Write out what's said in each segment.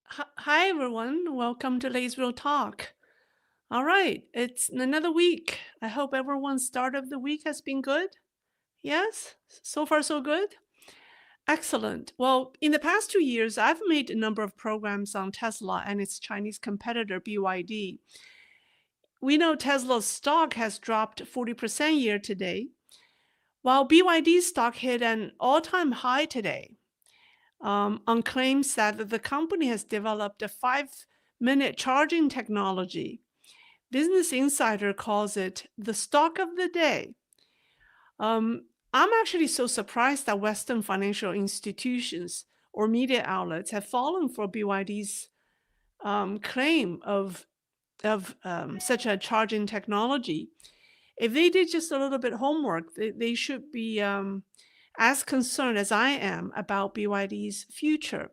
Hi everyone, welcome to Leisrealtalk. All right, it's another week. I hope everyone's start of the week has been good. Yes, so far so good. Excellent. Well, in the past 2 years, I've made a number of programs on Tesla and its Chinese competitor BYD. We know Tesla's stock has dropped 40% year to date, while BYD's stock hit an all-time high today. On claims that the company has developed a 5-minute charging technology. Business Insider calls it the stock of the day. I'm actually so surprised that Western financial institutions or media outlets have fallen for BYD's claim of such a charging technology. If they did just a little bit homework, they should be as concerned as I am about BYD's future.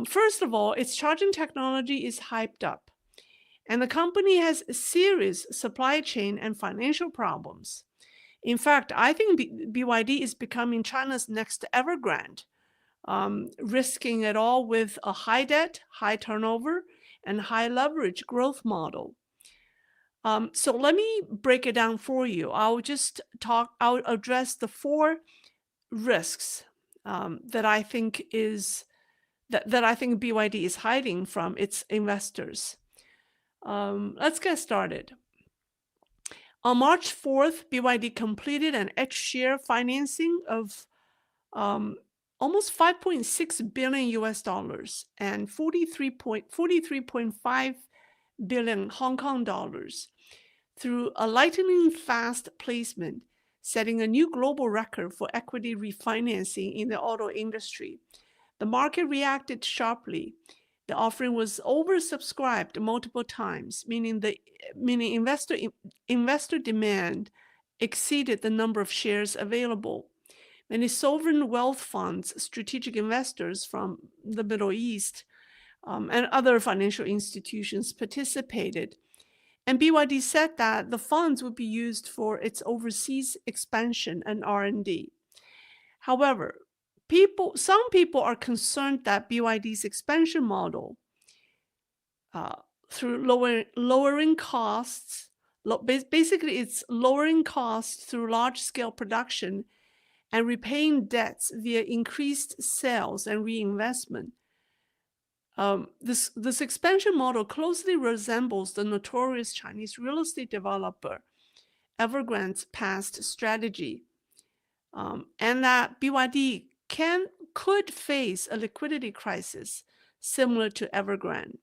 First of all, its charging technology is hyped up, and the company has serious supply chain and financial problems. In fact, I think BYD is becoming China's next Evergrande, risking it all with a high debt, high turnover, and high leverage growth model. So let me break it down for you. I'll address the four risks that I think that I think BYD is hiding from its investors. Let's get started. On March 4th, BYD completed an H-share financing of um, almost 5.6 billion US dollars and 43.5 billion Hong Kong dollars through a lightning fast placement, setting a new global record for equity refinancing in the auto industry. The market reacted sharply. The offering was oversubscribed multiple times, meaning investor demand exceeded the number of shares available. Many sovereign wealth funds, strategic investors from the Middle East, and other financial institutions participated. And BYD said that the funds would be used for its overseas expansion and R&D. However, some people are concerned that BYD's expansion model, uh, through lowering costs, basically it's lowering costs through large-scale production and repaying debts via increased sales and reinvestment. This expansion model closely resembles the notorious Chinese real estate developer Evergrande's past strategy, and that BYD could face a liquidity crisis similar to Evergrande.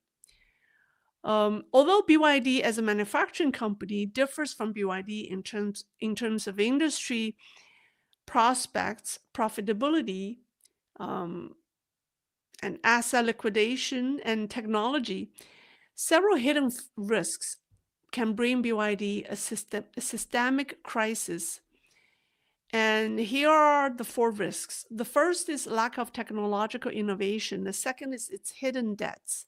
Although BYD as a manufacturing company differs from BYD in terms of industry prospects, profitability, um, and asset liquidation and technology, several hidden risks can bring BYD a systemic crisis. And here are the four risks. The first is lack of technological innovation. The second is its hidden debts.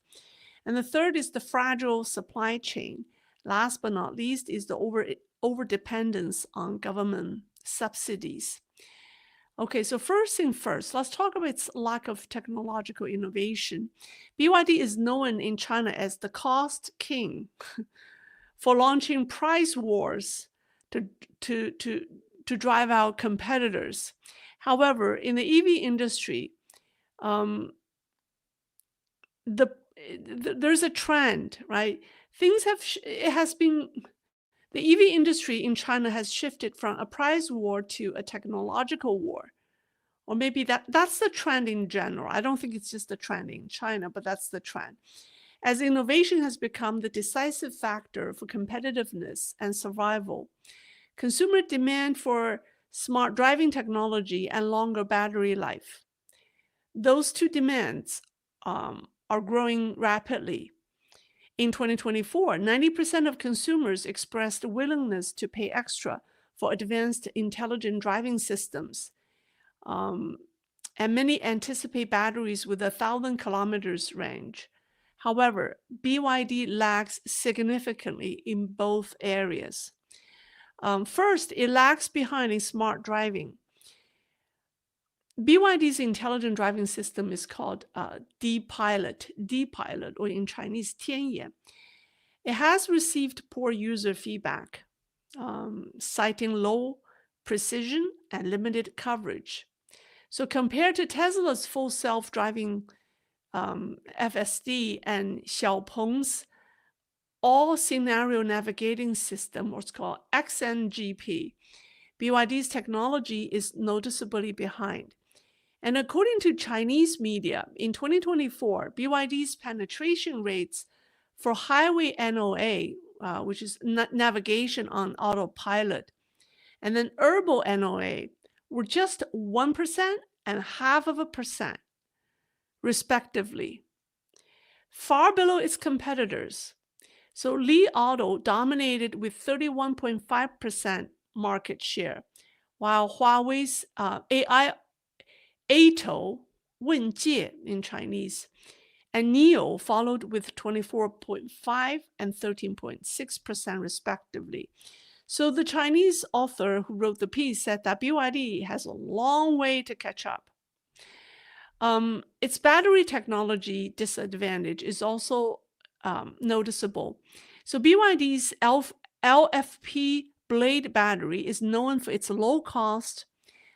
And the third is the fragile supply chain. Last but not least is the overdependence on government subsidies. Okay, so first thing first, let's talk about its lack of technological innovation. BYD is known in China as the cost king for launching price wars to, to, to, to drive out competitors. However, in the EV industry, um, the, there's a trend, right? It has been, the EV industry in China has shifted from a price war to a technological war. Or maybe that's the trend in general. I don't think it's just a trend in China, but that's the trend. As innovation has become the decisive factor for competitiveness and survival, consumer demand for smart driving technology and longer battery life. Those two demands are growing rapidly. In 2024, 90% of consumers expressed willingness to pay extra for advanced intelligent driving systems. Um, and many anticipate batteries with 1,000 kilometers range. However, BYD lags significantly in both areas. First, it lags behind in smart driving. BYD's intelligent driving system is called D-Pilot, or in Chinese, 天眼. It has received poor user feedback, citing low precision and limited coverage. So compared to Tesla's full self-driving FSD and Xiaopeng's all-scenario navigating system, what's called XNGP, BYD's technology is noticeably behind. And according to Chinese media, in 2024, BYD's penetration rates for highway NOA, which is navigation on autopilot, and then urban NOA were just 1% and 0.5%, respectively, far below its competitors. So Li Auto dominated with 31.5% market share, while Huawei's AI Ato, 问界 in Chinese, and NIO followed with 24.5 and 13.6% respectively. So the Chinese author who wrote the piece said that BYD has a long way to catch up. Its battery technology disadvantage is also noticeable. So BYD's LFP blade battery is known for its low cost,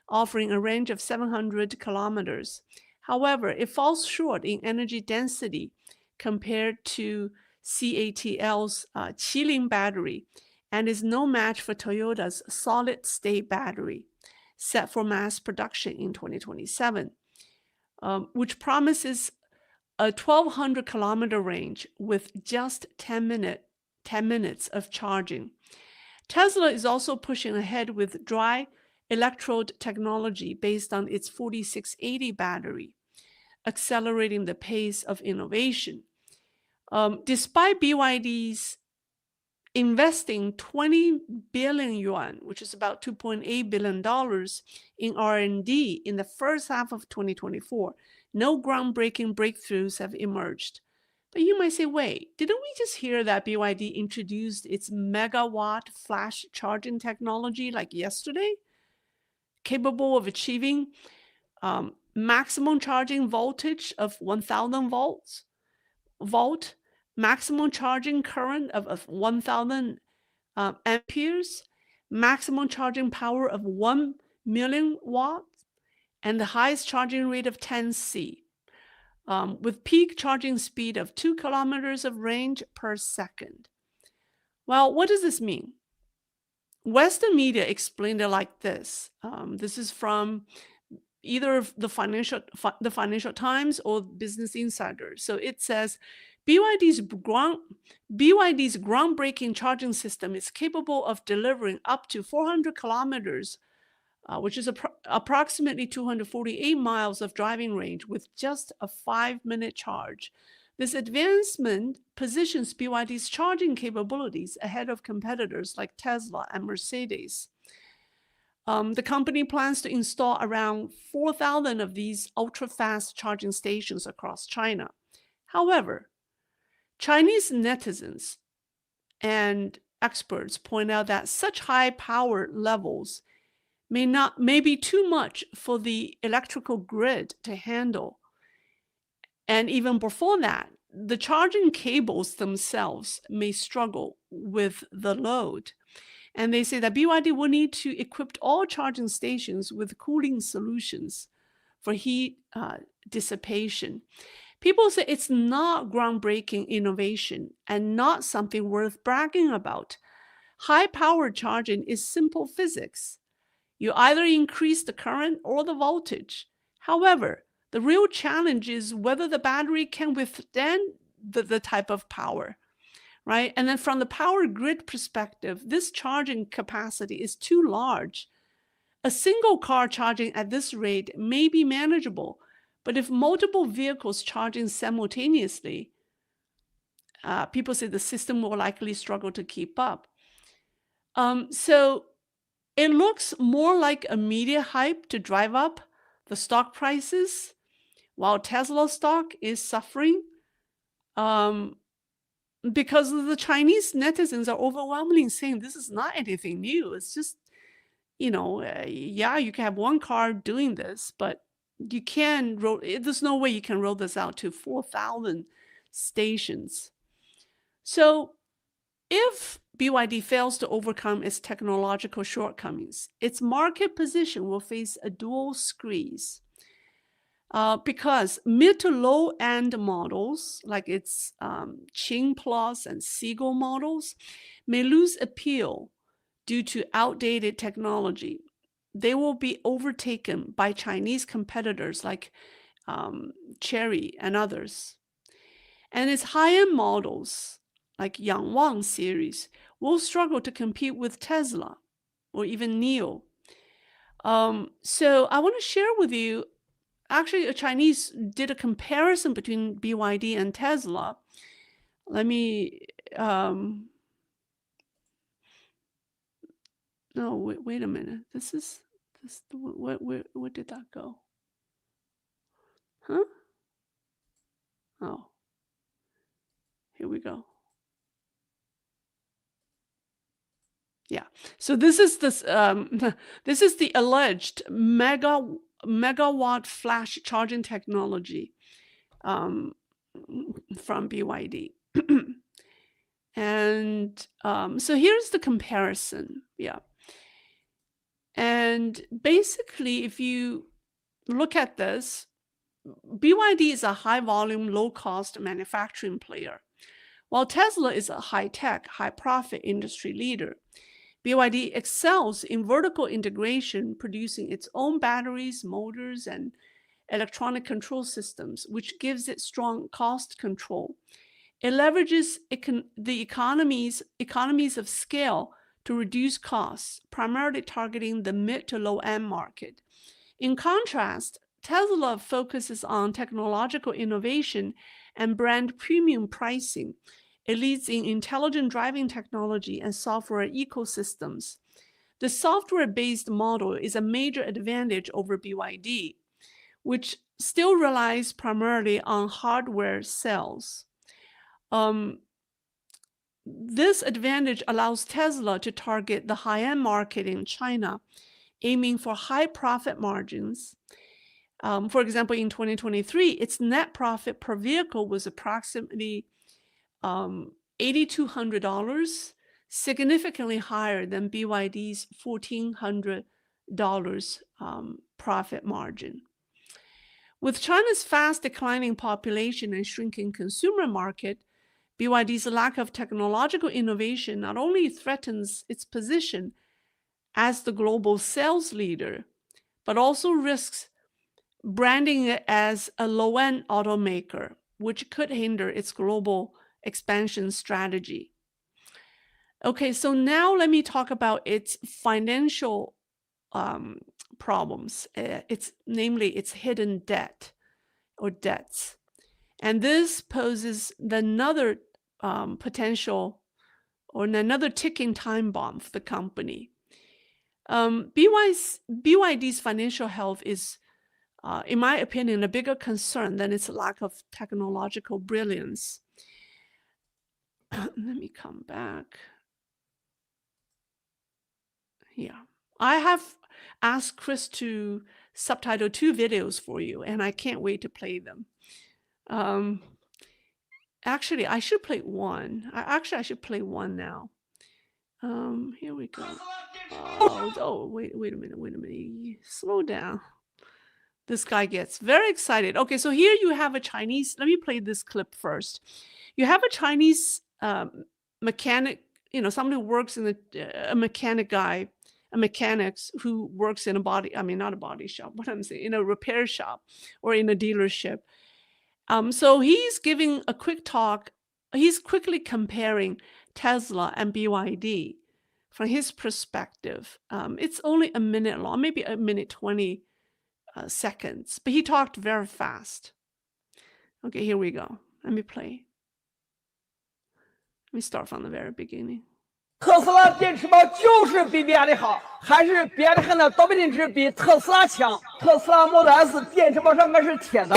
offering a range of 700 kilometers. However, it falls short in energy density compared to CATL's Qilin battery and is no match for Toyota's solid-state battery, set for mass production in 2027, which promises a 1,200-kilometer range with just 10 minutes of charging. Tesla is also pushing ahead with dry electrode technology based on its 4680 battery, accelerating the pace of innovation. Despite BYD's investing 20 billion yuan, which is about $2.8 billion in R&D in the first half of 2024, no groundbreaking breakthroughs have emerged. But you might say, wait, didn't we just hear that BYD introduced its megawatt flash charging technology like yesterday? Capable of achieving maximum charging voltage of 1,000 volt, maximum charging current of 1,000 amperes, maximum charging power of 1 million watts, and the highest charging rate of 10 C, with peak charging speed of 2 kilometers of range per second. Well, what does this mean? Western media explained it like this. This is from either the Financial Times or Business Insider. So it says BYD's groundbreaking charging system is capable of delivering up to 400 kilometers, which is approximately 248 miles of driving range with just a 5-minute charge. This advancement positions BYD's charging capabilities ahead of competitors like Tesla and Mercedes. The company plans to install around 4,000 of these ultra-fast charging stations across China. However, Chinese netizens and experts point out that such high power levels may be too much for the electrical grid to handle. And even before that, the charging cables themselves may struggle with the load. And they say that BYD will need to equip all charging stations with cooling solutions for heat dissipation. People say it's not groundbreaking innovation and not something worth bragging about. High-power charging is simple physics. You either increase the current or the voltage. However, the real challenge is whether the battery can withstand the type of power, right? And then from the power grid perspective, this charging capacity is too large. A single car charging at this rate may be manageable, but if multiple vehicles charging simultaneously, people say the system will likely struggle to keep up. So it looks more like a media hype to drive up the stock prices, while Tesla stock is suffering because the Chinese netizens are overwhelmingly saying this is not anything new. It's just, yeah, you can have one car doing this, but You can roll. There's no way you can roll this out to 4,000 stations. So if BYD fails to overcome its technological shortcomings, its market position will face a dual squeeze. Because mid to low end models, like its Qing Plus and Seagull models, may lose appeal due to outdated technology. They will be overtaken by Chinese competitors like Cherry and others. And its high-end models, like Yangwang series, will struggle to compete with Tesla or even NIO. So I want to share with you, actually, a Chinese did a comparison between BYD and Tesla. Let me, no, wait a minute. This, where did that go? Huh? Oh, here we go. Yeah. So this is this is the alleged megawatt flash charging technology from BYD. And so here's the comparison. Yeah. And basically, if you look at this, BYD is a high volume, low cost manufacturing player, while Tesla is a high tech, high profit industry leader. BYD excels in vertical integration, producing its own batteries, motors, and electronic control systems, which gives it strong cost control. It leverages the economies of scale to reduce costs, primarily targeting the mid to low end market. In contrast, Tesla focuses on technological innovation and brand premium pricing. It leads in intelligent driving technology and software ecosystems. The software-based model is a major advantage over BYD, which still relies primarily on hardware sales. This advantage allows Tesla to target the high-end market in China, aiming for high profit margins. For example, in 2023, its net profit per vehicle was approximately $8,200, significantly higher than BYD's $1,400 profit margin. With China's fast declining population and shrinking consumer market, BYD's lack of technological innovation not only threatens its position as the global sales leader, but also risks branding it as a low-end automaker, which could hinder its global expansion strategy. Okay, so now let me talk about its financial problems. Namely its hidden debt or debts. And this poses another potential or another ticking time bomb for the company. BYD's financial health is, in my opinion, a bigger concern than its lack of technological brilliance. Let me come back. Yeah. I have asked Chris to subtitle 2 videos for you, and I can't wait to play them. Actually, I should play one. I should play one now. Here we go. Wait a minute. Slow down. This guy gets very excited. Okay, so here you have a Chinese. Let me play this clip first. You have a Chinese mechanic, someone who works in a mechanics who works in not a body shop, what I'm saying, in a repair shop or in a dealership. So he's giving a quick talk. He's quickly comparing Tesla and BYD from his perspective. It's only a minute long, maybe a minute 20 seconds, but he talked very fast. Okay, here we go. Let me play. Let me start from the very beginning. 特斯拉电池包就是比比亚迪好，还是比亚迪汉的导频电池比特斯拉强？特斯拉 Model S 电池包上盖是铁的，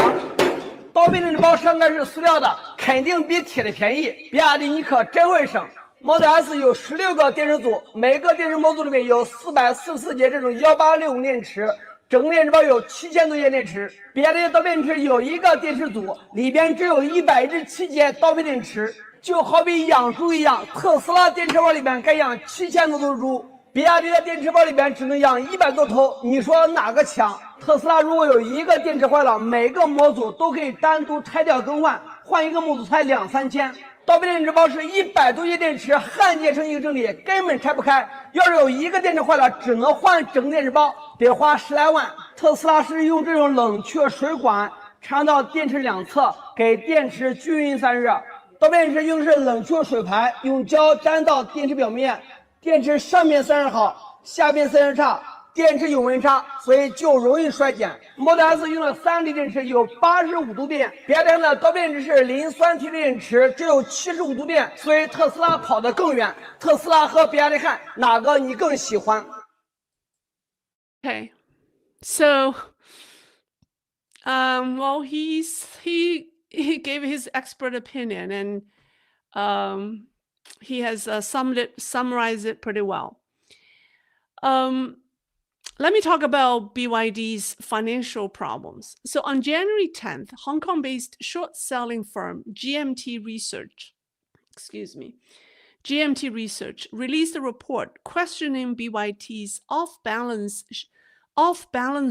导频电池包上盖是塑料的，肯定比铁的便宜。比亚迪你可真会省。Model S 有16个电池组，每个电池模组里面有444节这种1860电池，整电池包有7000多节电池，比亚迪的刀片电池有一个电池组，里边只有117节刀片电池，就好比养猪一样，特斯拉电池包里边该养7000多头猪，比亚迪的电池包里边只能养100多头，你说哪个强？特斯拉如果有一个电池坏了，每个模组都可以单独拆掉更换，换一个模组才2-3千。刀片电池包是100多节电池焊接成一个整体，根本拆不开。要是有一个电池坏了，只能换整电池包，得花10来万。特斯拉是用这种冷却水管插到电池两侧，给电池均匀散热。刀片电池用的是冷却水排，用胶粘到电池表面，电池上面散热好，下边散热差。电池有温差，所以就容易衰减。Model S 用了3D 电池，有85度电。比亚迪的刀片电池是磷酸铁电池，只有75度电，所以特斯拉跑得更远。特斯拉和比亚迪汉，哪个你更喜欢 Okay, so well, he gave his expert opinion, and he has summarized it pretty well. Let me talk about BYD's financial problems. So on January 10th, Hong Kong-based short-selling firm GMT Research released a report questioning BYD's off-balance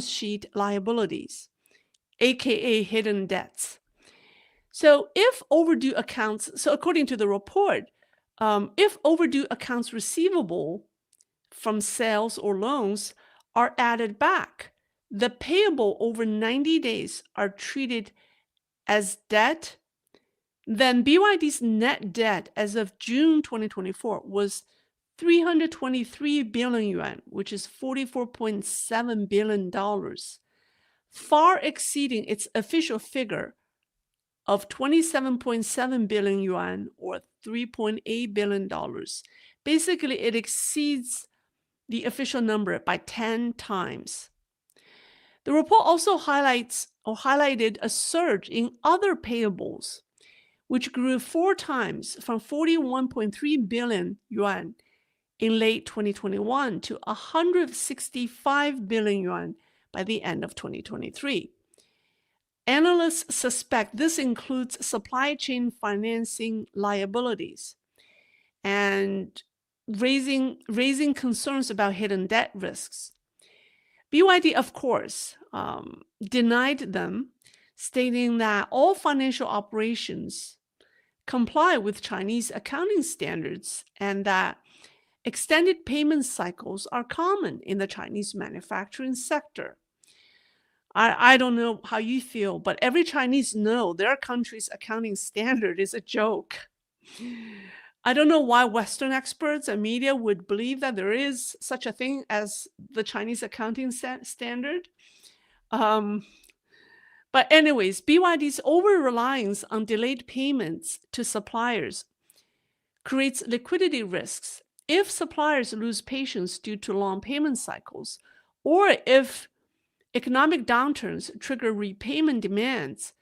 sheet liabilities, aka hidden debts. So according to the report, if overdue accounts receivable from sales or loans are added back, the payable over 90 days are treated as debt, then BYD's net debt as of June 2024 was 323 billion yuan, which is $44.7 billion, far exceeding its official figure of 27.7 billion yuan or $3.8 billion. Basically, it exceeds the official number by 10 times. The report also highlighted a surge in other payables, which grew 4 times from 41.3 billion yuan in late 2021 to 165 billion yuan by the end of 2023. Analysts suspect this includes supply chain financing liabilities and raising concerns about hidden debt risks. BYD, of course, denied them, stating that all financial operations comply with Chinese accounting standards and that extended payment cycles are common in the Chinese manufacturing sector. I don't know how you feel, but every Chinese know their country's accounting standard is a joke. I don't know why Western experts and media would believe that there is such a thing as the Chinese accounting standard. But anyways, BYD's over-reliance on delayed payments to suppliers creates liquidity risks. If suppliers lose patience due to long payment cycles, or if economic downturns trigger repayment demands,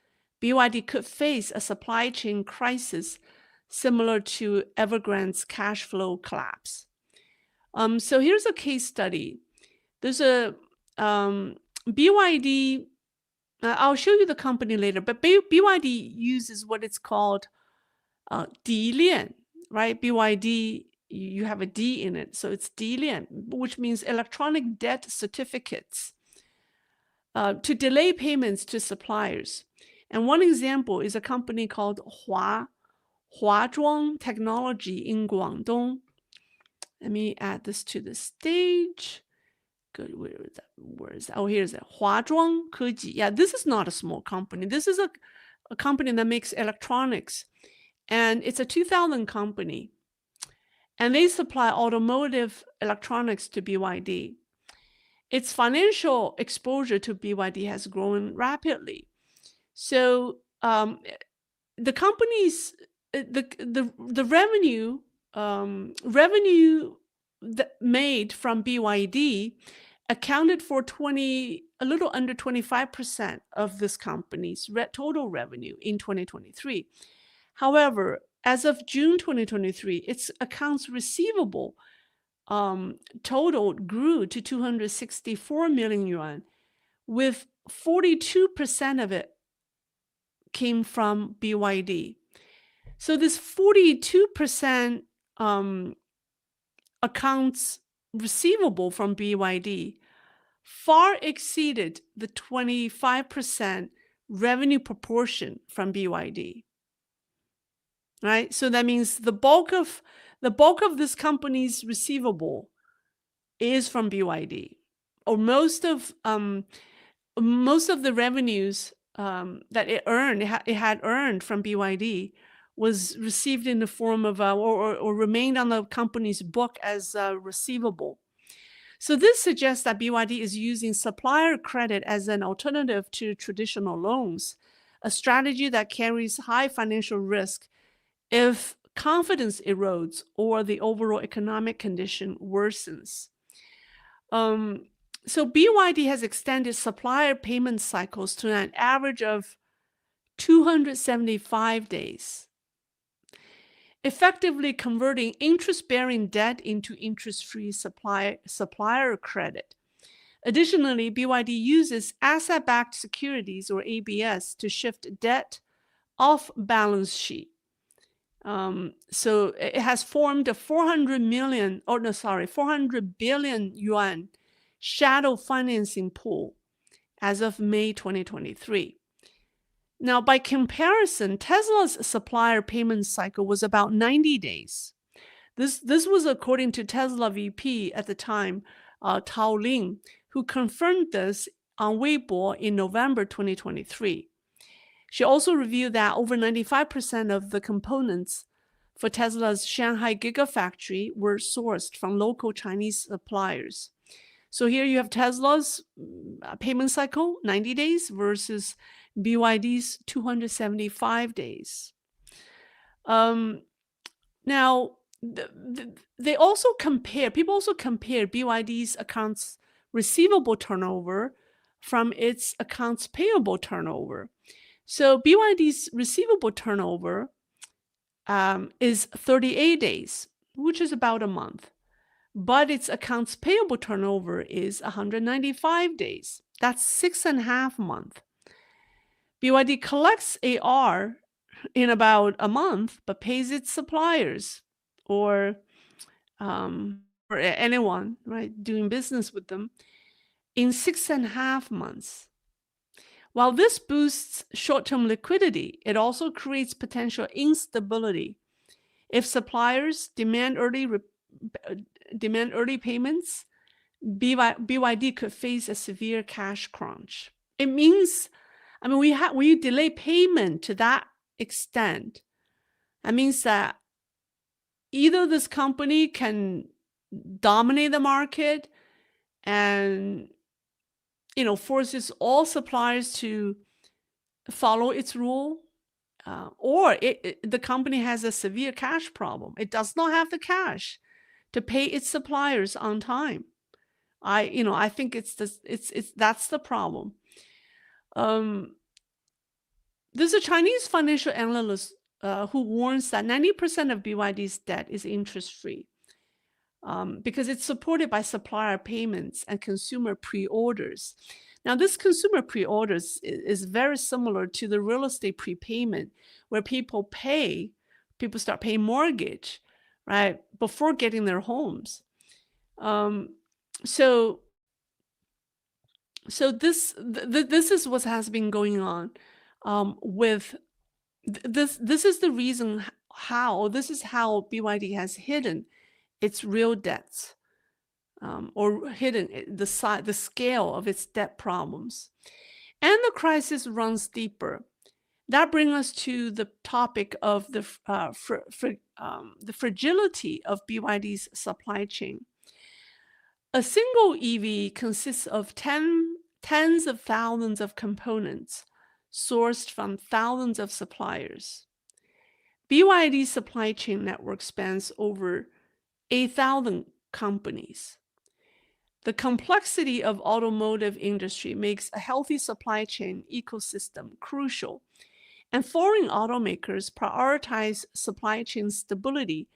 BYD could face a supply chain crisis similar to Evergrande's cash flow collapse. So here's a case study. There's a BYD, I'll show you the company later, but BYD uses what it's called 抵链, right? BYD, you have a D in it, so it's 抵链, which means electronic debt certificates to delay payments to suppliers. And one example is a company called Huazhuang Technology in Guangdong. Let me add this to the stage. Good, where is that? Oh, here's it. Huazhuang Keji. Yeah, this is not a small company. This is a company that makes electronics. And it's a 2000 company. And they supply automotive electronics to BYD. Its financial exposure to BYD has grown rapidly. So the company's the revenue that made from BYD accounted for a little under 25% of this company's total revenue in 2023. However, as of June 2023, its accounts receivable total grew to 264 million yuan, with 42% of it came from BYD. So this 42% accounts receivable from BYD far exceeded the 25% revenue proportion from BYD. Right? So that means the bulk of this company's receivable is from BYD, or most of the revenues that it had earned from BYD was received in the form of or remained on the company's book as receivable. So this suggests that BYD is using supplier credit as an alternative to traditional loans, a strategy that carries high financial risk if confidence erodes or the overall economic condition worsens. So BYD has extended supplier payment cycles to an average of 275 days, effectively converting interest-bearing debt into interest-free supplier credit. Additionally, BYD uses asset-backed securities, or ABS, to shift debt off balance sheet. So it has formed a 400 billion yuan shadow financing pool as of May 2023. Now, by comparison, Tesla's supplier payment cycle was about 90 days. This was according to Tesla VP at the time, Tao Ling, who confirmed this on Weibo in November 2023. She also revealed that over 95% of the components for Tesla's Shanghai Gigafactory were sourced from local Chinese suppliers. So here you have Tesla's payment cycle, 90 days, versus BYD's 275 days. Now, people also compare BYD's accounts receivable turnover from its accounts payable turnover. So BYD's receivable turnover is 38 days, which is about a month. But its accounts payable turnover is 195 days. That's 6.5 months. BYD collects AR in about a month, but pays its suppliers or anyone, right, doing business with them in 6.5 months. While this boosts short-term liquidity, it also creates potential instability. If suppliers demand early payments, BYD could face a severe cash crunch. It means, we delay payment to that extent. That means that either this company can dominate the market and forces all suppliers to follow its rule, or the company has a severe cash problem. It does not have the cash to pay its suppliers on time. I think that's the problem. There's a Chinese financial analyst who warns that 90% of BYD's debt is interest-free because it's supported by supplier payments and consumer pre-orders. Now, this consumer pre-orders is very similar to the real estate prepayment, where people start paying mortgage, right, before getting their homes. So this is what has been going on with this. This is the reason how BYD has hidden its real debts, or hidden the scale of its debt problems. And the crisis runs deeper. That brings us to the topic of the fragility of BYD's supply chain. A single EV consists of tens of thousands of components sourced from thousands of suppliers. BYD's supply chain network spans over 8,000 companies. The complexity of automotive industry makes a healthy supply chain ecosystem crucial, and foreign automakers prioritize supply chain stability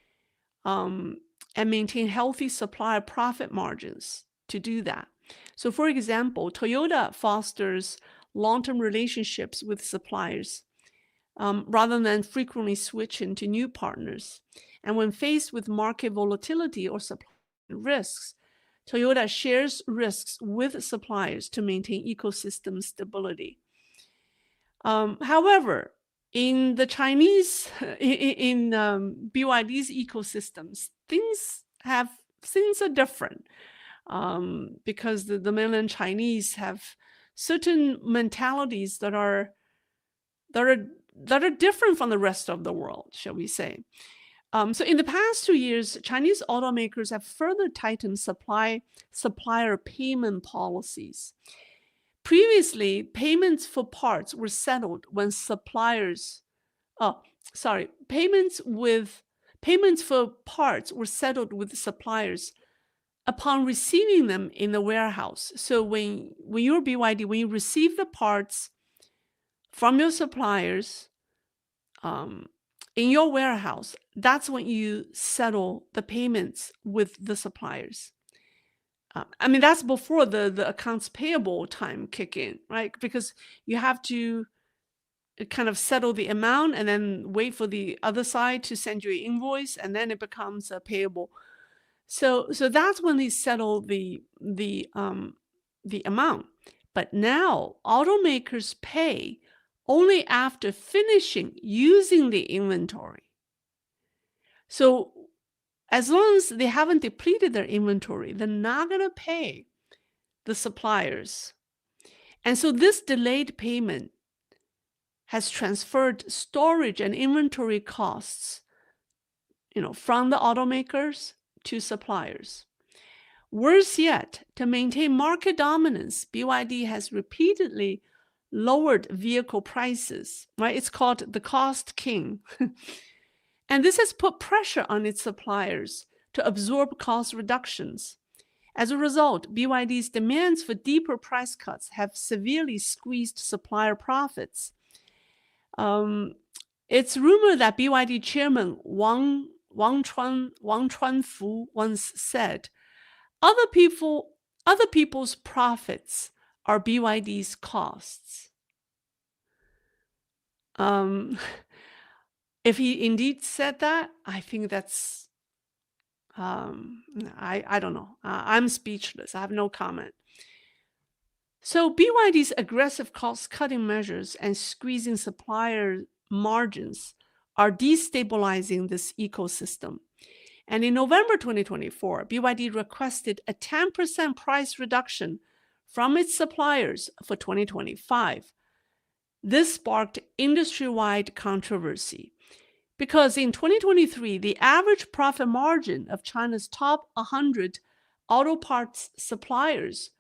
and maintain healthy supplier profit margins to do that. So, for example, Toyota fosters long-term relationships with suppliers rather than frequently switching to new partners. And when faced with market volatility or supply risks, Toyota shares risks with suppliers to maintain ecosystem stability. However, in the Chinese, BYD's ecosystems, things are different because the mainland Chinese have certain mentalities that are that are different from the rest of the world, shall we say. So in the past 2 years, Chinese automakers have further tightened supplier payment policies. Previously, payments for parts were settled when suppliers, oh, sorry, payments for parts were settled with suppliers upon receiving them in the warehouse. So when you're BYD, when you receive the parts from your suppliers um, in your warehouse, that's when you settle the payments with the suppliers. I mean, that's before the accounts payable time kick in, right? Because you have to kind of settle the amount and then wait for the other side to send you an invoice, and then it becomes payable. So that's when they settle the amount. But now automakers pay only after finishing using the inventory. So as long as they haven't depleted their inventory, they're not going to pay the suppliers. And so this delayed payment has transferred storage and inventory costs, from the automakers to suppliers. Worse yet, to maintain market dominance, BYD has repeatedly lowered vehicle prices, right? It's called the cost king. And this has put pressure on its suppliers to absorb cost reductions. As a result, BYD's demands for deeper price cuts have severely squeezed supplier profits. It's rumored that BYD chairman Wang Chuanfu once said, other people's profits are BYD's costs. If he indeed said that, I think that's, I don't know. I'm speechless. I have no comment. So BYD's aggressive cost-cutting measures and squeezing supplier margins are destabilizing this ecosystem. And in November 2024, BYD requested a 10% price reduction from its suppliers for 2025. This sparked industry-wide controversy because in 2023, the average profit margin of China's top 100 auto parts suppliers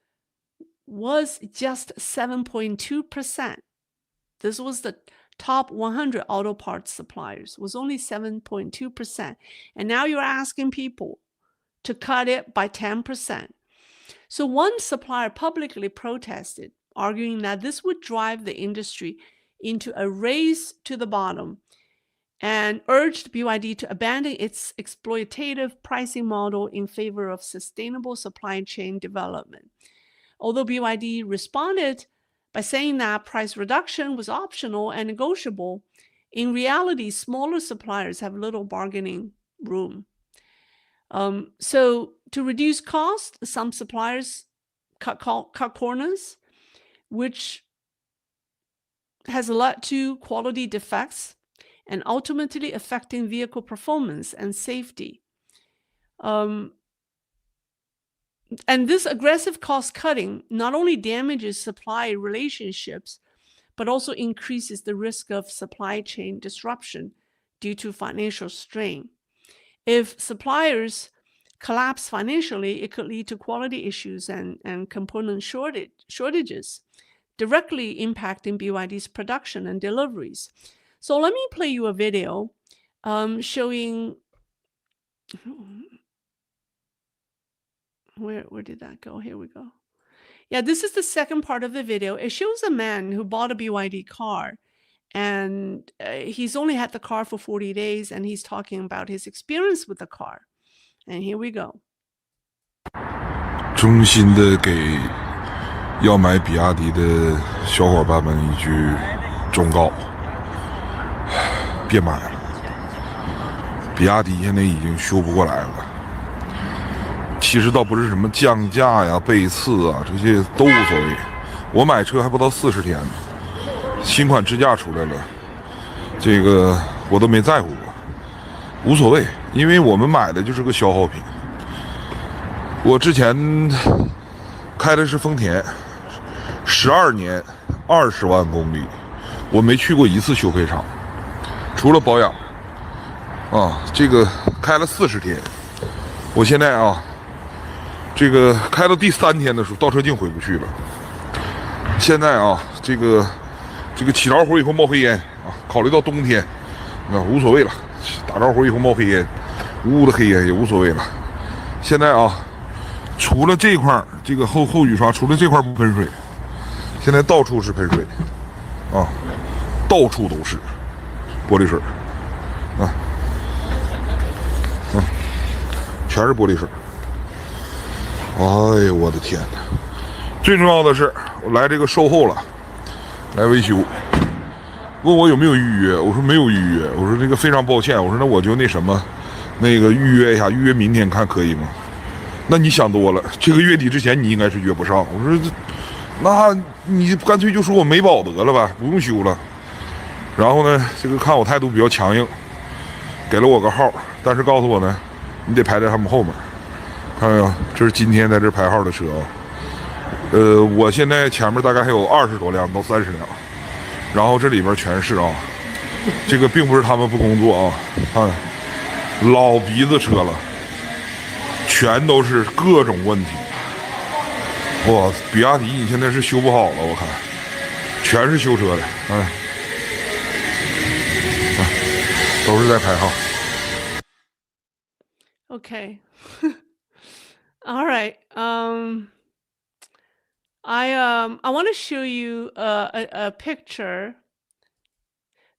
was just 7.2%. This was the top 100 auto parts suppliers, was only 7.2%. And now you're asking people to cut it by 10%. So one supplier publicly protested, arguing that this would drive the industry into a race to the bottom and urged BYD to abandon its exploitative pricing model in favor of sustainable supply chain development. Although BYD responded by saying that price reduction was optional and negotiable, in reality, smaller suppliers have little bargaining room. So to reduce cost, some suppliers cut corners, which has led to quality defects and ultimately affecting vehicle performance and safety. And this aggressive cost cutting not only damages supply relationships, but also increases the risk of supply chain disruption due to financial strain. If suppliers collapse financially, it could lead to quality issues and component shortages, directly impacting BYD's production and deliveries. So let me play you a video showing, where did that go? Here we go. Yeah, this is the second part of the video. It shows a man who bought a BYD car, and he's only had the car for 40 days, and he's talking about his experience with the car. And here we go. 衷心的给要买比亚迪的小伙伴们一句忠告：别买了，比亚迪现在已经修不过来了。其实倒不是什么降价呀、背刺啊，这些都无所谓。我买车还不到40天呢，新款支架出来了，这个我都没在乎过，无所谓，因为我们买的就是个消耗品。我之前开的是丰田，12年20万公里，我没去过一次修配厂，除了保养。这个开了40天，我现在这个开到第3天的时候，倒车镜回不去了。现在这个起着火以后冒黑烟考虑到冬天，无所谓了，打着火以后冒黑烟，呜的黑烟也无所谓了。现在除了这块这个后雨刷，除了这块不喷水，现在到处是喷水，到处都是玻璃水，全是玻璃水。哎呦我的天哪！最重要的是，我来这个售后了，来维修，问我有没有预约，我说没有预约，我说这个非常抱歉，我说那我就那个预约一下，预约明天看可以吗？那你想多了，这个月底之前你应该是约不上。我说那你干脆就说我没保得了呗，不用修了。然后呢，这个看我态度比较强硬，给了我个号，但是告诉我呢，你得排在他们后面。看到没有？这是今天在这排号的车我现在前面大概还有20多辆到30辆，然后这里边全是这个并不是他们不工作看老鼻子车了，全都是各种问题。哇，比亚迪你现在是修不好了，我看全是修车的，都是在排号。Okay. All right. I want to show you a picture.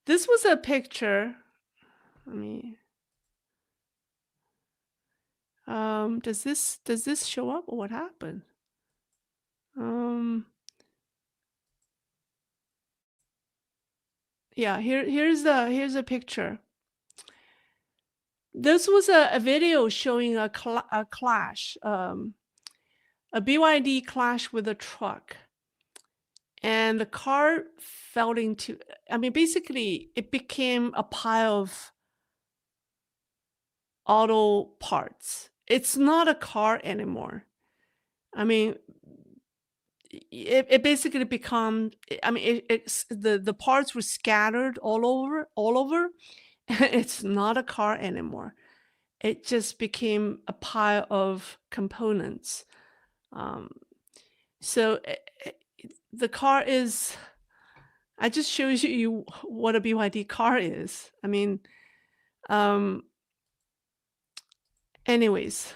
This was a picture. Let me. Does this show up or what happened? Yeah. Here's a picture. This was a video showing a clash, a BYD clash with a truck, and the car fell into. I mean, basically, it became a pile of auto parts. It's not a car anymore. I mean, it basically become. I mean, it's the parts were scattered all over. It's not a car anymore. It just became a pile of components. So the car is. I just shows you what a BYD car is. I mean, anyways,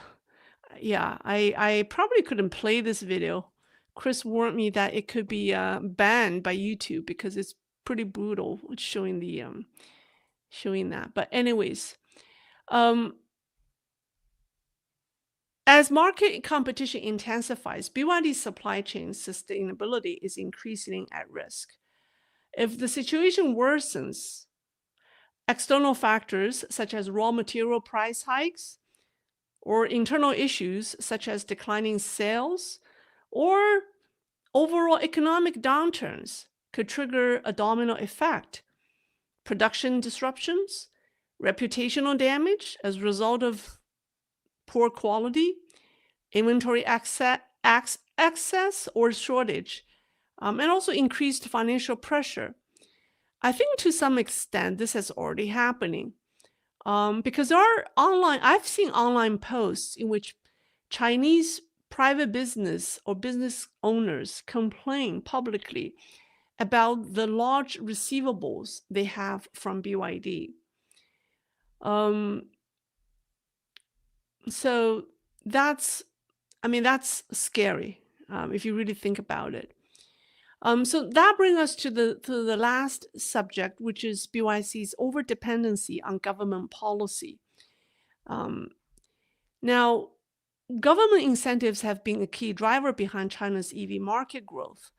yeah, I probably couldn't play this video. Chris warned me that it could be banned by YouTube because it's pretty brutal showing the showing that. But anyways, as market competition intensifies, BYD's supply chain sustainability is increasingly at risk. If the situation worsens, external factors such as raw material price hikes or internal issues such as declining sales or overall economic downturns could trigger a domino effect. Production disruptions, reputational damage as a result of poor quality, inventory excess or shortage, and also increased financial pressure. I think to some extent this is already happening because I've seen online posts in which Chinese private business or business owners complain publicly about the large receivables they have from BYD. So that's scary if you really think about it. So that brings us to the last subject, which is BYC's overdependency on government policy. Now, government incentives have been a key driver behind China's EV market growth.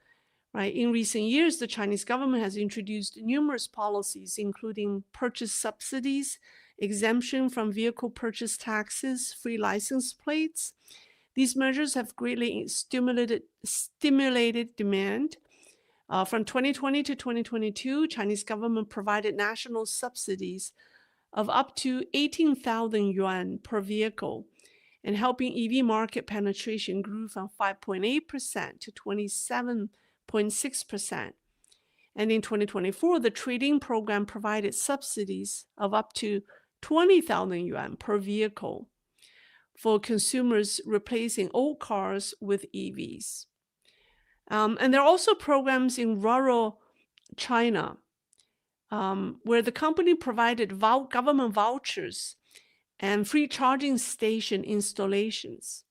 Right? In recent years, the Chinese government has introduced numerous policies, including purchase subsidies, exemption from vehicle purchase taxes, free license plates. These measures have greatly stimulated demand. From 2020 to 2022, Chinese government provided national subsidies of up to 18,000 yuan per vehicle, and helping EV market penetration grew from 5.8% to 27.6%. And in 2024, the trade-in program provided subsidies of up to 20,000 yuan per vehicle for consumers replacing old cars with EVs. And there are also programs in rural China where the company provided government vouchers and free charging station installations.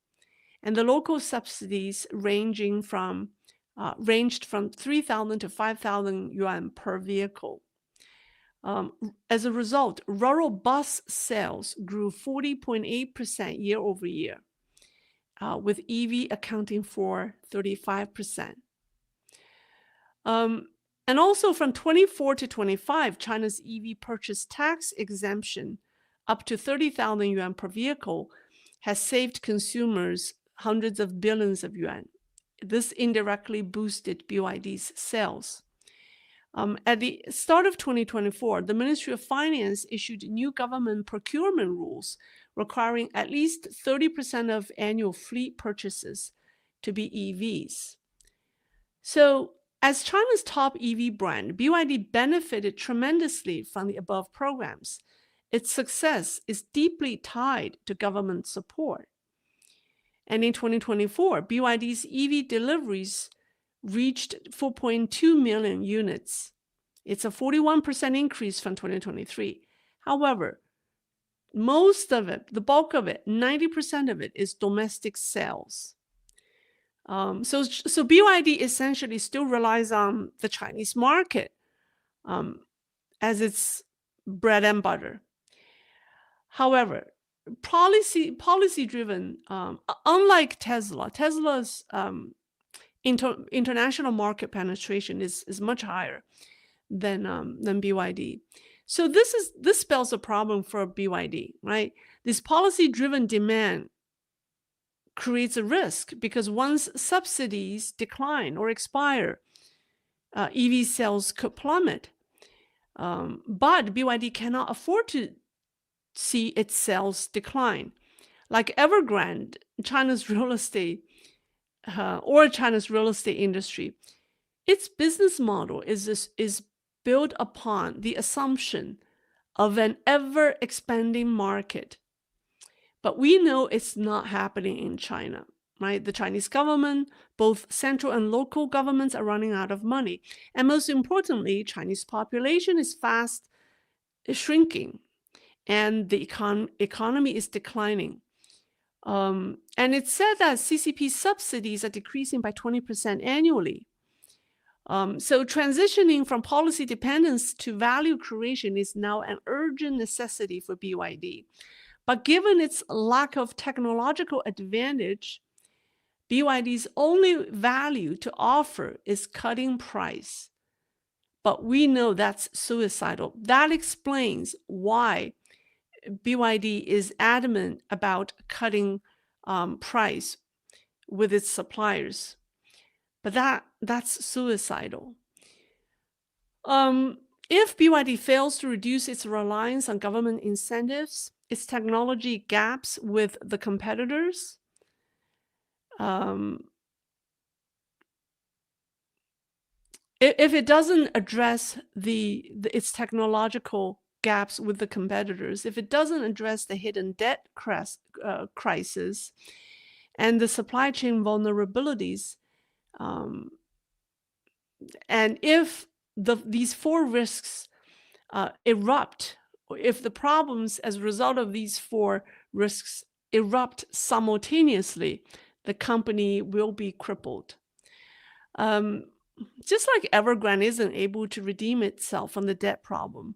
And the local subsidies ranged from 3,000 to 5,000 yuan per vehicle. As a result, rural bus sales grew 40.8% year over year, with EV accounting for 35%. And also from 24 to 25, China's EV purchase tax exemption up to 30,000 yuan per vehicle has saved consumers hundreds of billions of yuan. This indirectly boosted BYD's sales. At the start of 2024, the Ministry of Finance issued new government procurement rules requiring at least 30% of annual fleet purchases to be EVs. So, as China's top EV brand, BYD benefited tremendously from the above programs. Its success is deeply tied to government support. And in 2024, BYD's EV deliveries reached 4.2 million units. It's a 41% increase from 2023. However, most of it, the bulk of it, 90% of it is domestic sales. So BYD essentially still relies on the Chinese market as its bread and butter. However, policy-driven, unlike Tesla's international market penetration is much higher than BYD. So this spells a problem for BYD, right? This policy-driven demand creates a risk because once subsidies decline or expire, EV sales could plummet. But BYD cannot afford to see its sales decline. Like Evergrande, China's real estate industry, its business model is built upon the assumption of an ever-expanding market. But we know it's not happening in China, right? The Chinese government, both central and local governments, are running out of money. And most importantly, Chinese population is fast shrinking, and the economy is declining. And it's said that CCP subsidies are decreasing by 20% annually. So transitioning from policy dependence to value creation is now an urgent necessity for BYD. But given its lack of technological advantage, BYD's only value to offer is cutting price. But we know that's suicidal. That explains why BYD is adamant about cutting price with its suppliers. But that's suicidal. If BYD fails to reduce its reliance on government incentives, its technology gaps with the competitors, if it doesn't address its technological gaps with the competitors, if it doesn't address the hidden debt crisis and the supply chain vulnerabilities, and if these four risks erupt, if the problems as a result of these four risks erupt simultaneously, the company will be crippled. Just like Evergrande isn't able to redeem itself from the debt problem,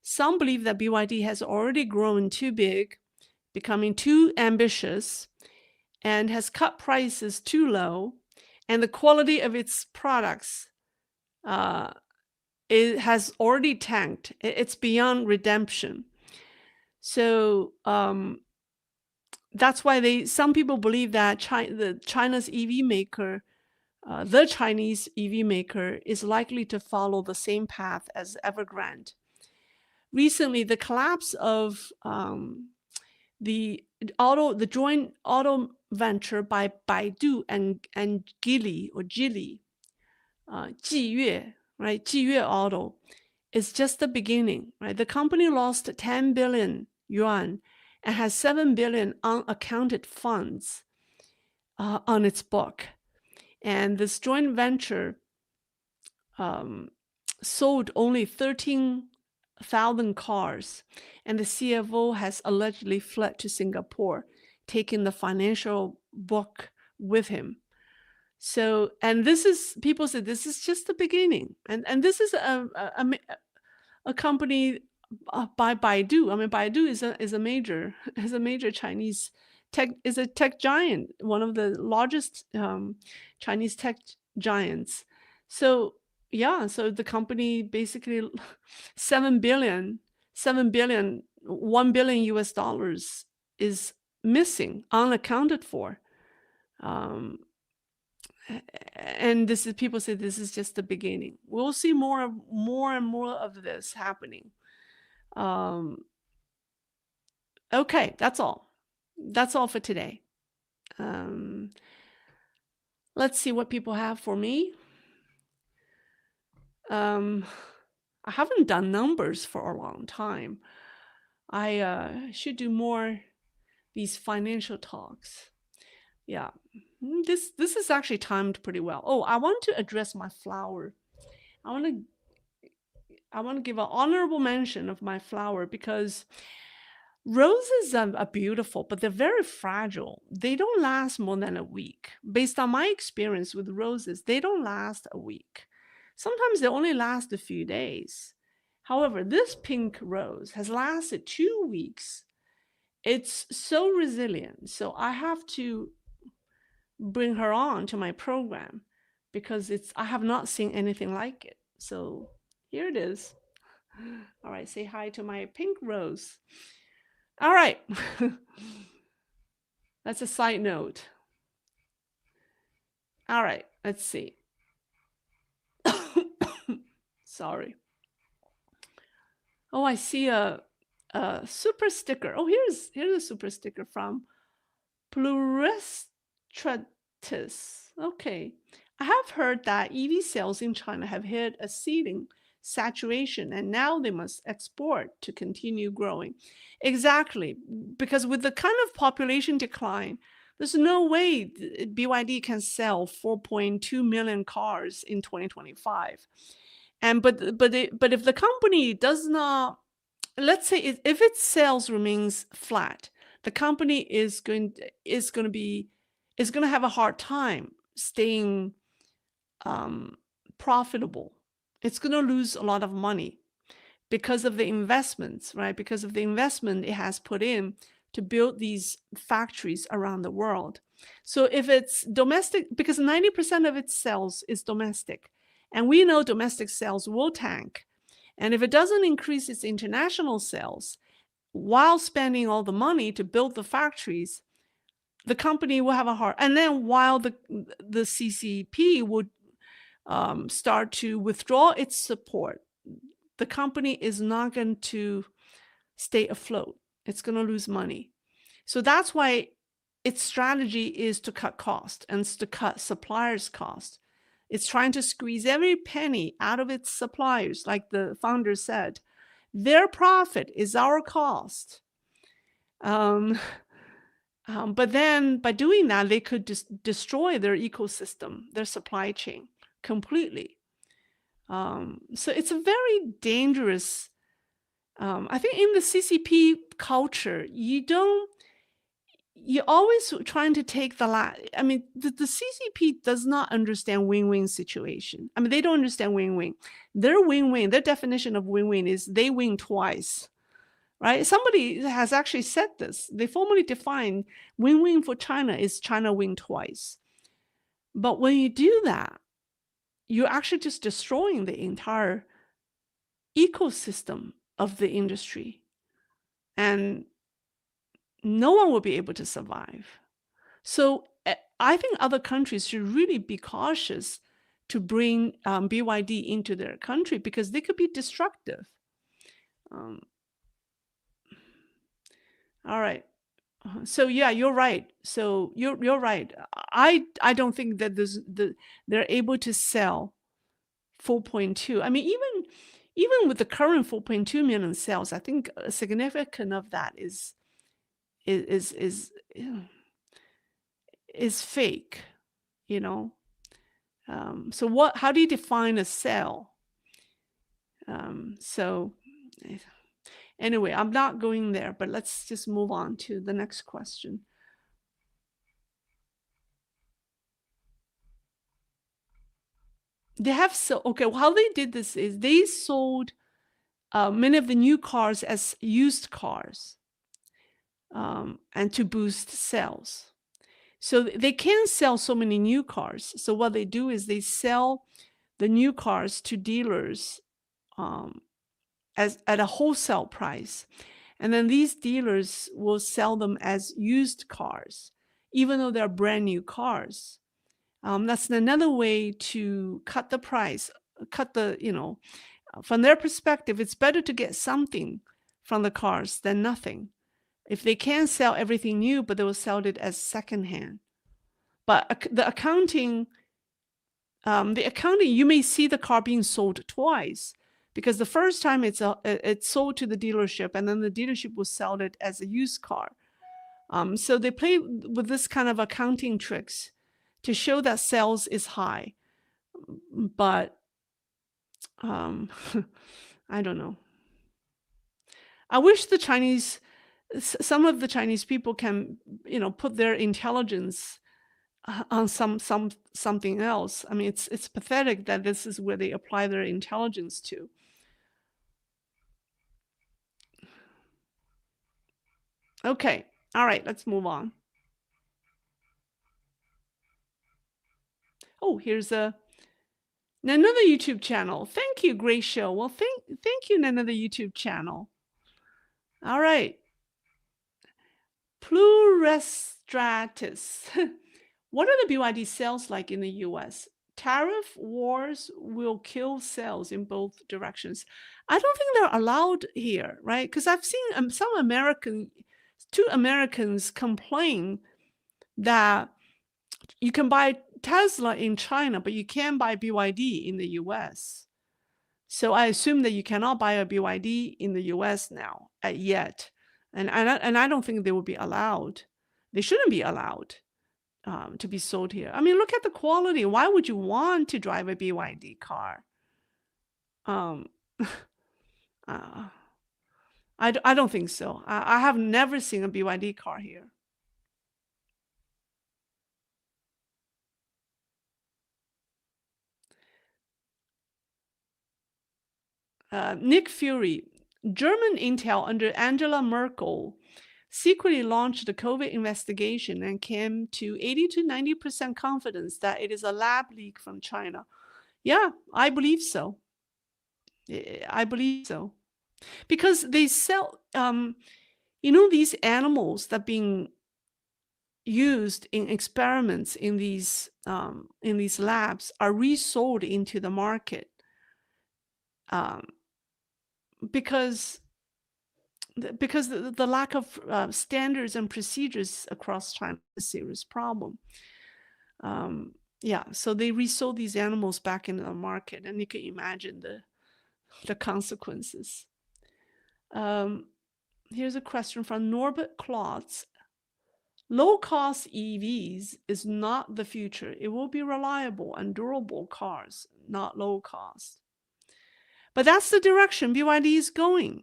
some believe that BYD has already grown too big, becoming too ambitious, and has cut prices too low, and the quality of its products it has already tanked. It's beyond redemption. So that's why some people believe that China's EV maker, the Chinese EV maker, is likely to follow the same path as Evergrande. Recently, the collapse of the joint auto venture by Baidu and Geely or Geely, Jiyue, right? Jiyue Auto is just the beginning, right? The company lost 10 billion yuan and has 7 billion unaccounted funds on its book. And this joint venture sold only 13,000 cars, and the CFO has allegedly fled to Singapore, taking the financial book with him. So, and people say this is just the beginning, and this is a company by Baidu. I mean, Baidu is a major Chinese tech giant, one of the largest Chinese tech giants. So yeah, so the company basically 7 billion, 1 billion US dollars is missing, unaccounted for. And people say this is just the beginning. We'll see more and more of this happening. Okay, that's all. That's all for today. Let's see what people have for me. I haven't done numbers for a long time. I should do more these financial talks. Yeah, this is actually timed pretty well. Oh, I want to address my flower. I want to give an honorable mention of my flower because roses are beautiful, but they're very fragile. They don't last more than a week. Based on my experience with roses, they don't last a week. Sometimes they only last a few days. However, this pink rose has lasted 2 weeks. It's so resilient. So I have to bring her on to my program because I have not seen anything like it. So here it is. All right, say hi to my pink rose. All right. That's a side note. All right, let's see. Sorry. Oh, I see a super sticker. Oh, here's a super sticker from Pluristratus. Okay. I have heard that EV sales in China have hit a ceiling saturation and now they must export to continue growing. Exactly. Because with the kind of population decline, there's no way BYD can sell 4.2 million cars in 2025. And but if the company does not, let's say if its sales remains flat, the company is going to have a hard time staying profitable. It's going to lose a lot of money because of the investments, right? Because of the investment it has put in to build these factories around the world. So if it's domestic, because 90% of its sales is domestic, and we know domestic sales will tank. And if it doesn't increase its international sales while spending all the money to build the factories, the company will have a hard. And then while the CCP would start to withdraw its support, the company is not going to stay afloat. It's going to lose money. So that's why its strategy is to cut cost and to cut suppliers' cost. It's trying to squeeze every penny out of its suppliers, like the founder said. Their profit is our cost. But then by doing that, they could just destroy their ecosystem, their supply chain completely. So it's a very dangerous. I think in the CCP culture, you're always trying to take the CCP does not understand win-win situation. I mean, they don't understand win-win. Their win-win, their definition of win-win is they win twice, right? Somebody has actually said this. They formally define win-win for China is China win twice. But when you do that, you're actually just destroying the entire ecosystem of the industry, and no one will be able to survive. So I think other countries should really be cautious to bring BYD into their country because they could be destructive. Um, all right. So yeah, you're right. So you're right. I don't think that they're able to sell 4.2. I mean, even with the current 4.2 million sales, I think a significant of that is is is fake. You know. So how do you define a sale? So anyway, I'm not going there, but let's just move on to the next question. They have okay. Well, how they did this is they sold many of the new cars as used cars, and to boost sales. So they can't sell so many new cars. So what they do is they sell the new cars to dealers as at a wholesale price, and then these dealers will sell them as used cars, even though they're brand new cars. That's another way to cut the price, cut the, from their perspective, it's better to get something from the cars than nothing. If they can't sell everything new, but they will sell it as secondhand. But the accounting, you may see the car being sold twice because the first time it's sold to the dealership, and then the dealership will sell it as a used car. So they play with this kind of accounting tricks to show that sales is high. But I don't know. I wish some of the Chinese people can, put their intelligence on something else. I mean, it's pathetic that this is where they apply their intelligence to. Okay, all right, let's move on. Oh, here's another YouTube channel. Thank you, Grace Show. Well, thank you, another YouTube channel. All right. Pluristratus. What are the BYD sales like in the US? Tariff wars will kill sales in both directions. I don't think they're allowed here, right? Because I've seen two Americans complain that you can buy Tesla in China, but you can't buy BYD in the US. So I assume that you cannot buy a BYD in the US now, yet. And I don't think they will be allowed. They shouldn't be allowed to be sold here. I mean, look at the quality. Why would you want to drive a BYD car? I don't think so. I have never seen a BYD car here. Nick Fury, German intel under Angela Merkel secretly launched the COVID investigation and came to 80 to 90% confidence that it is a lab leak from China. Yeah, I believe so. I believe so. Because they sell, these animals that are being used in experiments in these labs are resold into the market. Because the lack of standards and procedures across China is a serious problem. So they resold these animals back into the market, and you can imagine the consequences. Here's a question from Norbert Klotz. Low-cost EVs is not the future. It will be reliable and durable cars, not low cost. But that's the direction BYD is going.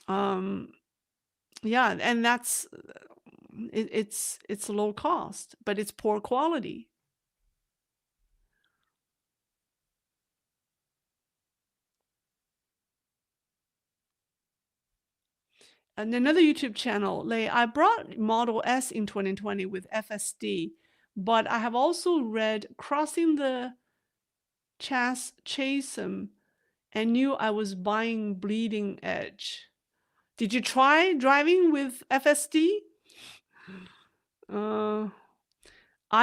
And that's it's low cost, but it's poor quality. And another YouTube channel, I brought Model S in 2020 with FSD, but I have also read Crossing the Chasm and knew I was buying bleeding edge. Did you try driving with FSD? I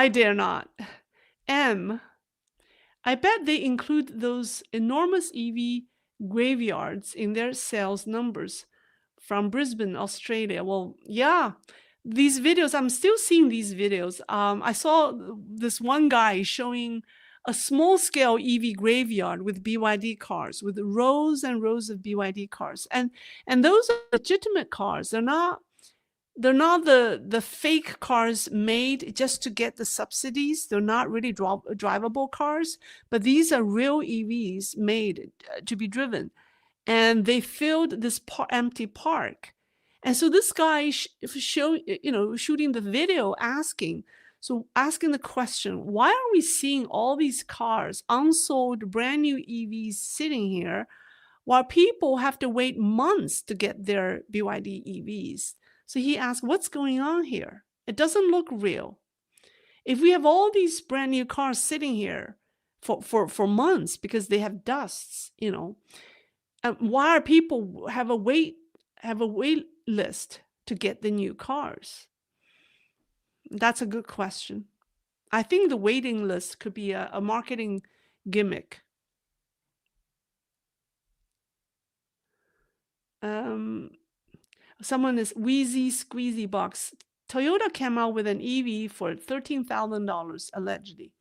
dare not. I bet they include those enormous EV graveyards in their sales numbers from Brisbane, Australia. Well, yeah, these videos, I'm still seeing these videos. I saw this one guy showing a small scale EV graveyard with BYD cars, with rows and rows of BYD cars. And those are legitimate cars. They're not the fake cars made just to get the subsidies. They're not really drivable cars, but these are real EVs made to be driven. And they filled this empty park. And so this guy shooting the video asking the question, why are we seeing all these cars, unsold brand new EVs sitting here while people have to wait months to get their BYD EVs? So he asked, what's going on here? It doesn't look real. If we have all these brand new cars sitting here for months because they have dusts, why are people have a wait list to get the new cars? That's a good question. I think the waiting list could be a marketing gimmick. Someone is Wheezy Squeezy Box. Toyota came out with an EV for $13,000 allegedly.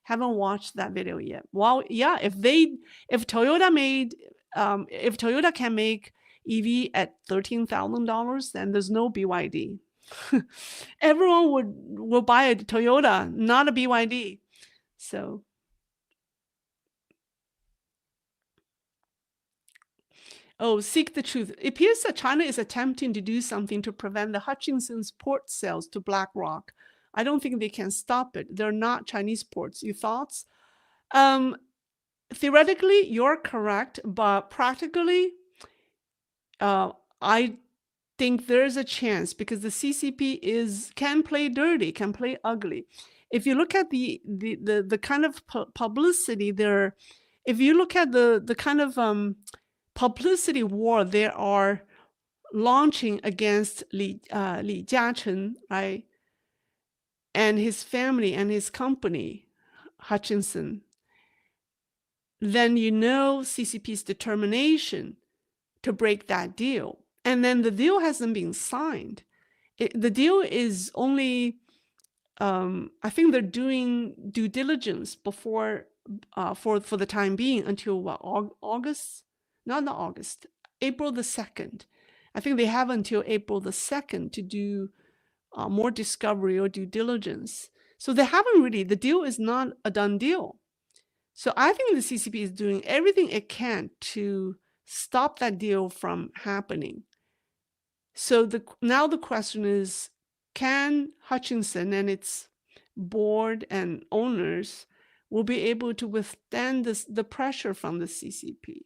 Haven't watched that video yet. Well, yeah, if Toyota can make EV at $13,000, then there's no BYD. Everyone will buy a Toyota, not a BYD. So seek the truth. It appears that China is attempting to do something to prevent the Hutchinson's port sales to BlackRock. I don't think they can stop it. They're not Chinese ports. Your thoughts? Theoretically, you're correct, but practically, I think there's a chance because the CCP can play dirty, can play ugly. If you look at the kind of publicity there, if you look at the kind of publicity war they are launching against Li Jiacheng, right, and his family and his company, Hutchinson, then CCP's determination to break that deal. And then the deal hasn't been signed. The deal is only, I think they're doing due diligence before, for the time being until what, August? Not August, April the 2nd. I think they have until April the 2nd to do more discovery or due diligence. So they haven't really, the deal is not a done deal. So I think the CCP is doing everything it can to stop that deal from happening. So now the question is, can Hutchinson and its board and owners will be able to withstand the pressure from the CCP?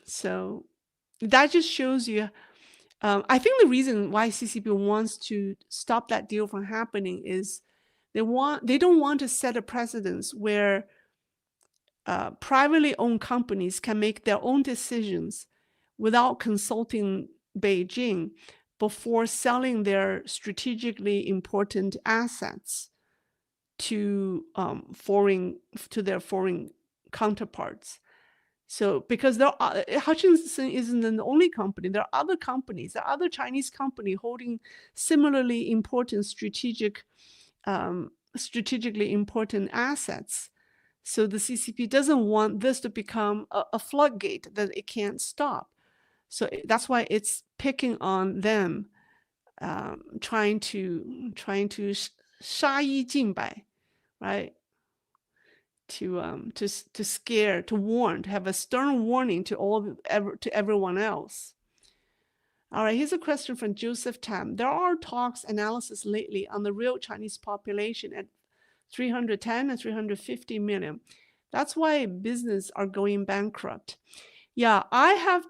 So that just shows you, I think the reason why CCP wants to stop that deal from happening is they don't want to set a precedence where privately owned companies can make their own decisions without consulting Beijing before selling their strategically important assets to their foreign counterparts. So because Hutchinson isn't the only company, there are other companies, there are other Chinese companies holding similarly important strategically important assets. So the CCP doesn't want this to become a floodgate that it can't stop. So that's why it's picking on them, trying to 杀一儆百, right? To scare, to warn, to have a stern warning to everyone else. All right, here's a question from Joseph Tam. There are talks, analysis lately on the real Chinese population at 310 and 350 million. That's why business are going bankrupt. Yeah,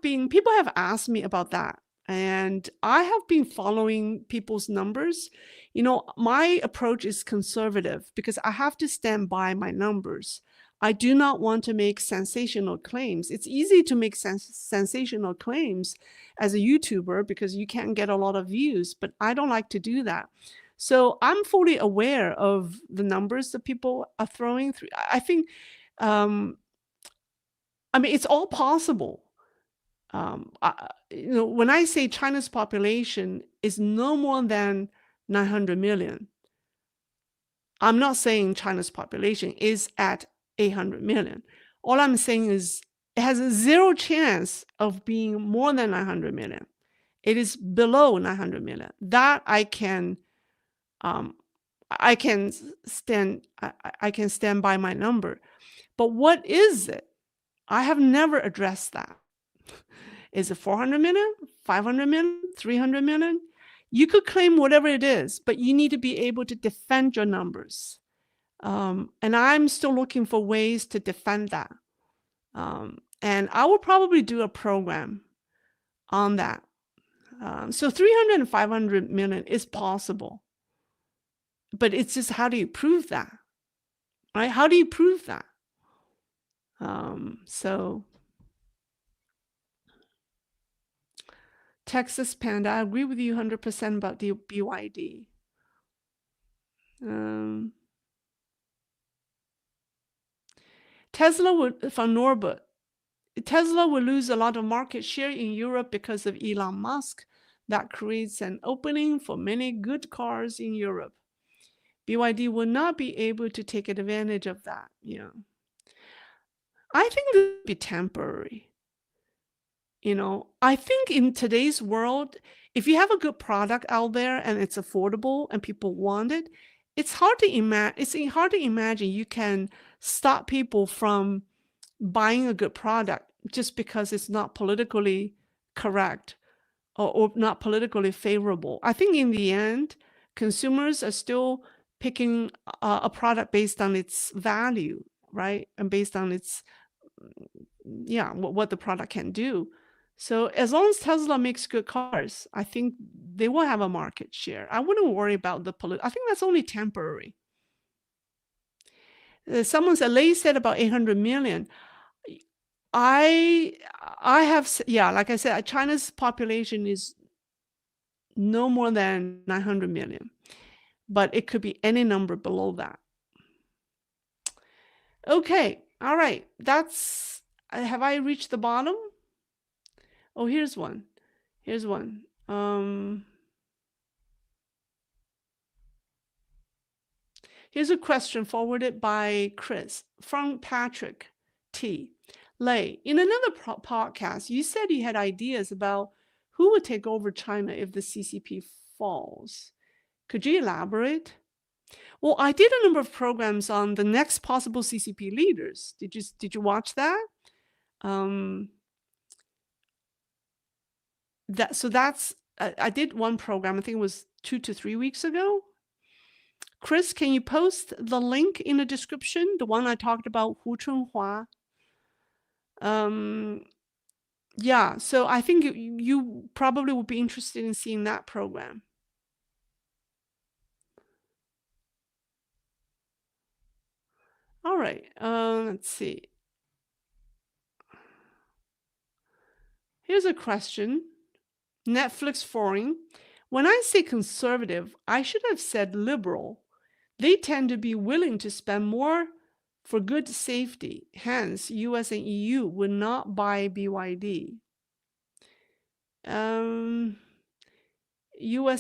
people have asked me about that, and I have been following people's numbers. My approach is conservative because I have to stand by my numbers. I do not want to make sensational claims. It's easy to make sensational claims as a YouTuber because you can get a lot of views, but I don't like to do that. So I'm fully aware of the numbers that people are throwing through. Um, I mean, it's all possible. When I say China's population is no more than 900 million, I'm not saying China's population is at 800 million. All I'm saying is it has a zero chance of being more than 900 million. It is below 900 million. That um, I can I can stand by my number. But what is it? I have never addressed that. Is it 400 million, 500 million, 300 million? You could claim whatever it is, but you need to be able to defend your numbers. And I'm still looking for ways to defend that. And I will probably do a program on that. So 300 and 500 million is possible, but it's just how do you prove that, right? How do you prove that? So Texas Panda, I agree with you 100% about the BYD. From Norbert, Tesla will lose a lot of market share in Europe because of Elon Musk. That creates an opening for many good cars in Europe. BYD will not be able to take advantage of that. Yeah. I think it will be temporary. I think in today's world, if you have a good product out there and it's affordable and people want it, it's hard to imagine you can stop people from buying a good product just because it's not politically correct or not politically favorable. I think in the end, consumers are still picking a product based on its value, right? And based on its, yeah, what the product can do. So as long as Tesla makes good cars, I think they will have a market share. I wouldn't worry about I think that's only temporary. Someone said, Lei said about 800 million. I yeah, like I said, China's population is no more than 900 million, but it could be any number below that. Okay, all right. Have I reached the bottom? Oh, here's one. Here's one. Here's a question forwarded by Chris from Patrick T. Lei, in another podcast, you said you had ideas about who would take over China if the CCP falls. Could you elaborate? Well, I did a number of programs on the next possible CCP leaders. Did you watch that? I did one program. I think it was 2 to 3 weeks ago. Chris, can you post the link in the description? The one I talked about, Hu Chunhua. Yeah, so I think you probably would be interested in seeing that program. All right, let's see. Here's a question. Netflix foreign. When I say conservative, I should have said liberal. They tend to be willing to spend more for good safety. Hence, US and EU would not buy BYD. US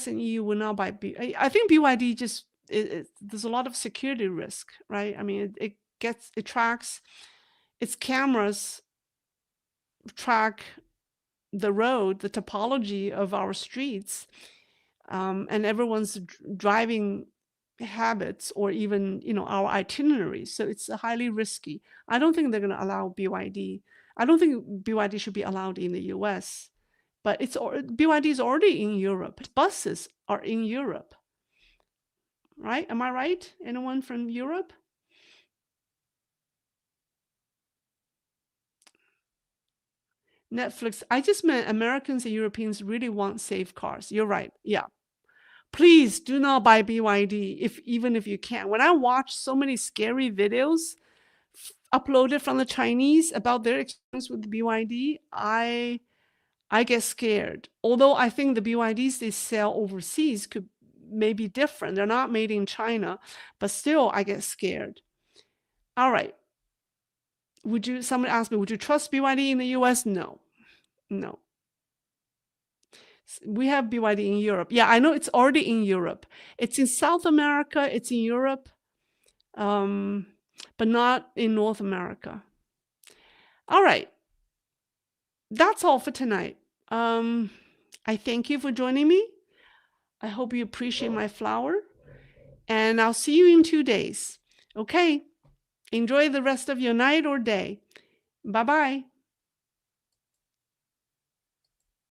and EU will not buy I think BYD just there's a lot of security risk, right? I mean, it tracks its cameras track the road, the topology of our streets, and everyone's driving habits or even our itineraries. So it's highly risky. I don't think they're going to allow BYD. I don't think BYD should be allowed in the US. But BYD is already in Europe. Buses are in Europe, right? Am I right? Anyone from Europe? Netflix. I just meant Americans and Europeans really want safe cars. You're right. Yeah. Please do not buy BYD even if you can. When I watch so many scary videos uploaded from the Chinese about their experience with BYD, I get scared. Although I think the BYDs they sell overseas could maybe different. They're not made in China, but still I get scared. All right. Somebody asked me, would you trust BYD in the US? No. No. We have BYD in Europe. Yeah, I know it's already in Europe. It's in South America, it's in Europe, but not in North America. All right. That's all for tonight. I thank you for joining me. I hope you appreciate my flower. And I'll see you in 2 days. Okay. Enjoy the rest of your night or day. Bye-bye.